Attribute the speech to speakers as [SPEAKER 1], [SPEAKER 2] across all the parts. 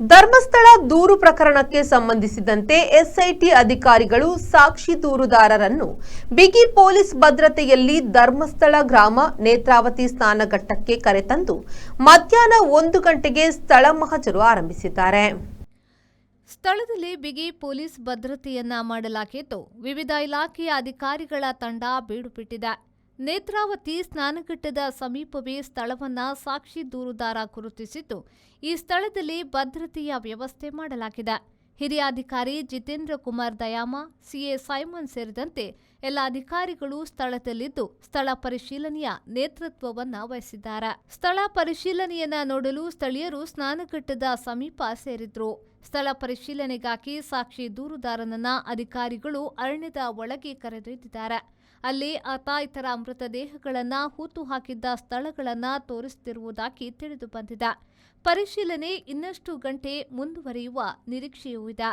[SPEAKER 1] ಧರ್ಮಸ್ಥಳ ದೂರು ಪ್ರಕರಣಕ್ಕೆ ಸಂಬಂಧಿಸಿದಂತೆ ಎಸ್ಐಟಿ ಅಧಿಕಾರಿಗಳು ಸಾಕ್ಷಿ ದೂರುದಾರರನ್ನು ಬಿಗಿ ಪೊಲೀಸ್ ಭದ್ರತೆಯಲ್ಲಿ ಧರ್ಮಸ್ಥಳ ಗ್ರಾಮ ನೇತ್ರಾವತಿ ಸ್ನಾನಘಟ್ಟಕ್ಕೆ ಕರೆತಂದು ಮಧ್ಯಾಹ್ನ 1 ಗಂಟೆಗೆ ಸ್ಥಳ ಮಹಜರು ಆರಂಭಿಸಿದ್ದಾರೆ.
[SPEAKER 2] ಸ್ಥಳದಲ್ಲಿ ಬಿಗಿ ಪೊಲೀಸ್ ಭದ್ರತೆಯನ್ನ ಮಾಡಲಾಗಿದ್ದು, ವಿವಿಧ ಇಲಾಖೆಯ ಅಧಿಕಾರಿಗಳ ತಂಡ ಬೀಡು ಬಿಟ್ಟಿದೆ. ನೇತ್ರಾವತಿ ಸ್ನಾನಘಟ್ಟದ ಸಮೀಪವೇ ಸ್ಥಳವನ್ನ ಸಾಕ್ಷಿ ದೂರುದಾರ ಗುರುತಿಸಿದ್ದು, ಈ ಸ್ಥಳದಲ್ಲಿ ಭದ್ರತೆಯ ವ್ಯವಸ್ಥೆ ಮಾಡಲಾಗಿದೆ. ಹಿರಿಯ ಅಧಿಕಾರಿ ಜಿತೇಂದ್ರ ಕುಮಾರ್ ದಯಾಮ, ಸಿಎ ಸೈಮನ್ ಸೇರಿದಂತೆ ಎಲ್ಲ ಅಧಿಕಾರಿಗಳು ಸ್ಥಳದಲ್ಲಿದ್ದು ಸ್ಥಳ ಪರಿಶೀಲನೆಯ ನೇತೃತ್ವವನ್ನ ವಹಿಸಿದ್ದಾರೆ. ಸ್ಥಳ ಪರಿಶೀಲನೆಯನ್ನ ನೋಡಲು ಸ್ಥಳೀಯರು ಸ್ನಾನಘಟ್ಟದ ಸಮೀಪ ಸೇರಿದ್ರು. ಸ್ಥಳ ಪರಿಶೀಲನೆಗಾಗಿ ಸಾಕ್ಷಿ ದೂರುದಾರನನ್ನ ಅಧಿಕಾರಿಗಳು ಅರಣ್ಯದ ಒಳಗೆ ಕರೆದೊಯ್ದಿದ್ದಾರೆ. ಅಲ್ಲಿ ಆತ ಇತರ ಮೃತದೇಹಗಳನ್ನ ಹೂತು ಹಾಕಿದ್ದ ಸ್ಥಳಗಳನ್ನ ತೋರಿಸುತ್ತಿರುವುದಾಗಿ ತಿಳಿದು ಬಂದಿದೆ. ಪರಿಶೀಲನೆ ಇನ್ನಷ್ಟು ಗಂಟೆ ಮುಂದುವರಿಯುವ ನಿರೀಕ್ಷೆಯೂ ಇದೆ.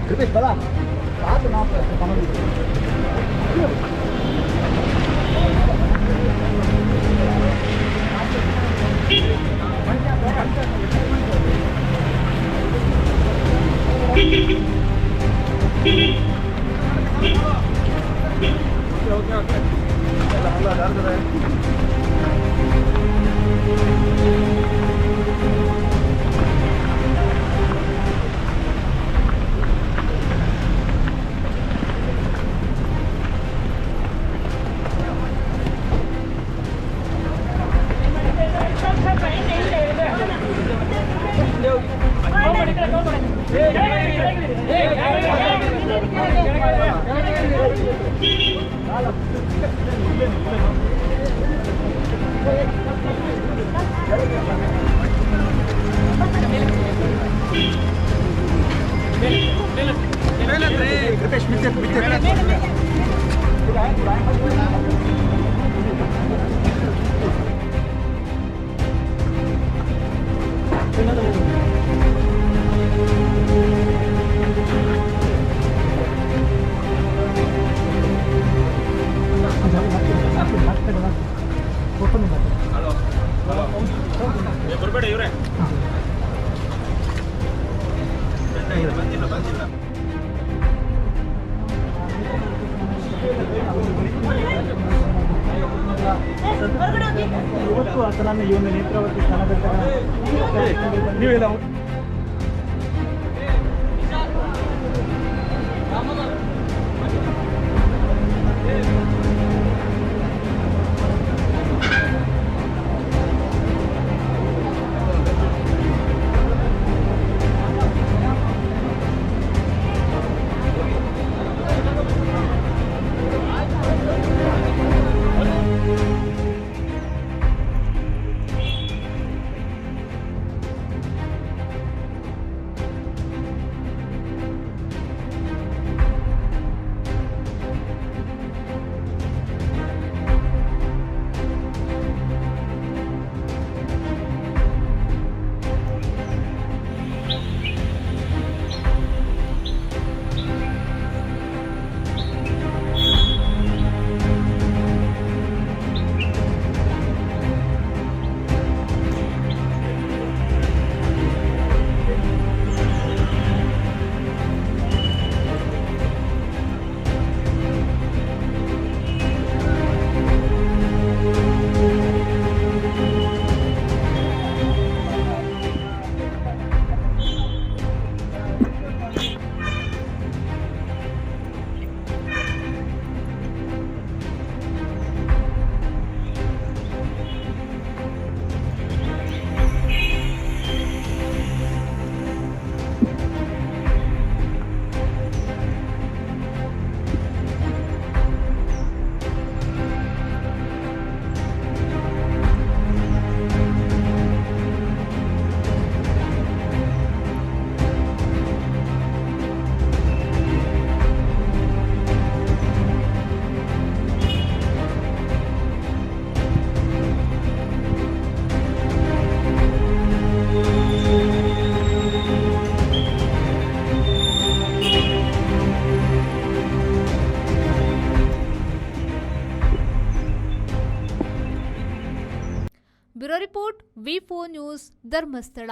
[SPEAKER 3] कृपेश बला बात ना कृपेश ಇವತ್ತು ಆ ಥರ ಈ ಒಂದು ನೇತ್ರಾವತಿ ಸ್ನಾನಘಟ್ಟ ನೀವೆಲ್ಲ
[SPEAKER 2] ನ್ಯೂಸ್, ಧರ್ಮಸ್ಥಳ.